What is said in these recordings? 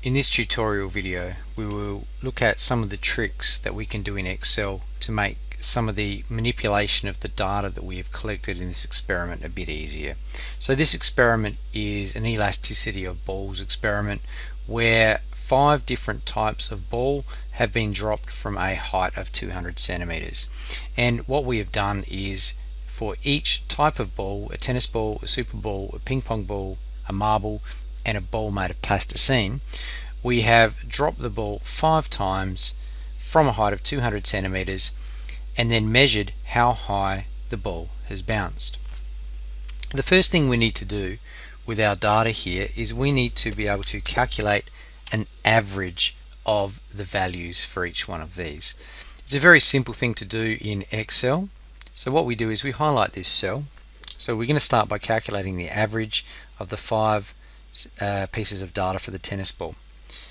In this tutorial video we will look at some of the tricks that we can do in Excel to make some of the manipulation of the data that we have collected in this experiment a bit easier. So this experiment is an elasticity of balls experiment where 5 different types of ball have been dropped from a height of 200 centimeters, and what we have done is for each type of ball, a tennis ball, a super ball, a ping pong ball, a marble and a ball made of plasticine, we have dropped the ball 5 times from a height of 200 centimeters and then measured how high the ball has bounced. The first thing we need to do with our data here is we need to be able to calculate an average of the values for each one of these. It's a very simple thing to do in Excel. So what we do is we highlight this cell. So we're going to start by calculating the average of the 5 pieces of data for the tennis ball.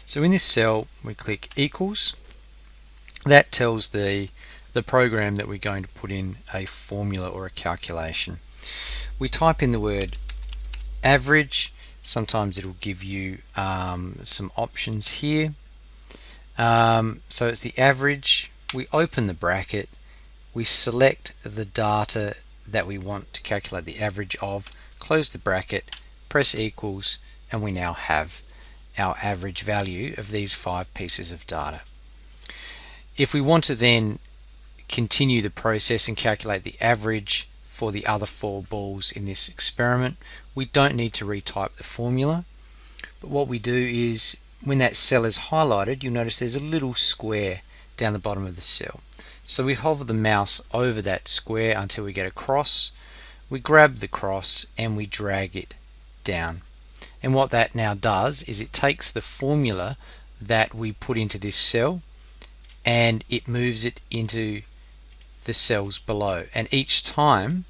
So in this cell we click equals. That tells the program that we're going to put in a formula or a calculation. We type in the word average. Sometimes it'll give you some options here. So it's the average. We open the bracket, we select the data that we want to calculate the average of, close the bracket, press equals, and we now have our average value of these 5 pieces of data. If we want to then continue the process and calculate the average for the other 4 balls in this experiment, we don't need to retype the formula, but what we do is when that cell is highlighted, you'll notice there's a little square down the bottom of the cell. So we hover the mouse over that square until we get a cross. We grab the cross and we drag it down. And what that now does is it takes the formula that we put into this cell and it moves it into the cells below. And each time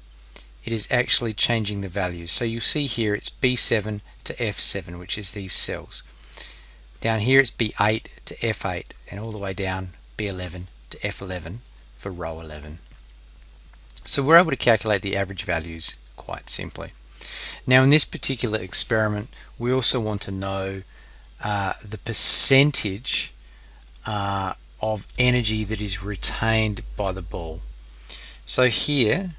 it is actually changing the values. So you see here it's B7 to F7, which is these cells. Down here it's B8 to F8, and all the way down B11 to F11 for row 11. So we're able to calculate the average values quite simply. Now in this particular experiment we also want to know the percentage of energy that is retained by the ball. So here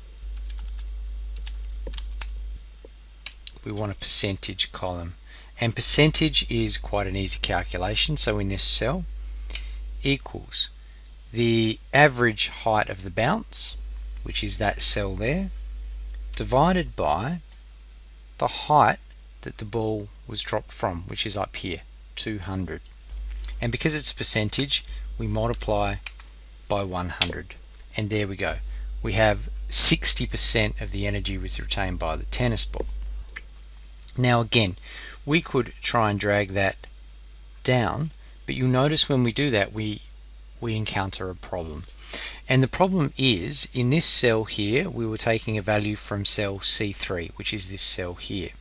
we want a percentage column, and percentage is quite an easy calculation. So in this cell equals the average height of the bounce, which is that cell there, divided by the height that the ball was dropped from, which is up here, 200. And because it's a percentage, we multiply by 100, and there we go. We have 60% of the energy was retained by the tennis ball. Now again, we could try and drag that down, but you'll notice when we do that we encounter a problem. And the problem is, in this cell here we were taking a value from cell C3, which is this cell here.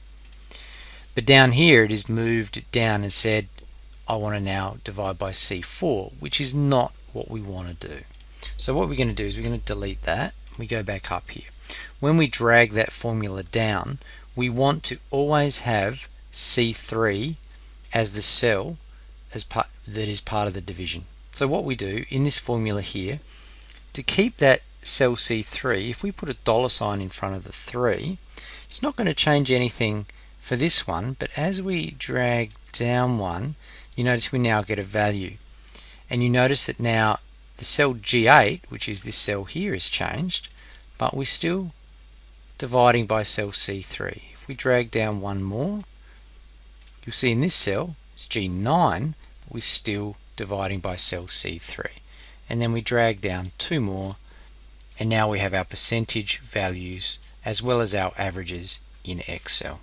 But down here it is moved down and said I want to now divide by C4, which is not what we want to do. So what we're going to do is we're going to delete that. We go back up here. When we drag that formula down, we want to always have C3 as the cell that is part of the division. So what we do in this formula here, to keep that cell C3, if we put a $ in front of the 3, it's not going to change anything for this one, but as we drag down one, you notice we now get a value. And you notice that now the cell G8, which is this cell here, is changed, but we're still dividing by cell C3. If we drag down one more, you'll see in this cell it's G9, but we're still dividing by cell C3. And then we drag down 2 more, and now we have our percentage values as well as our averages in Excel.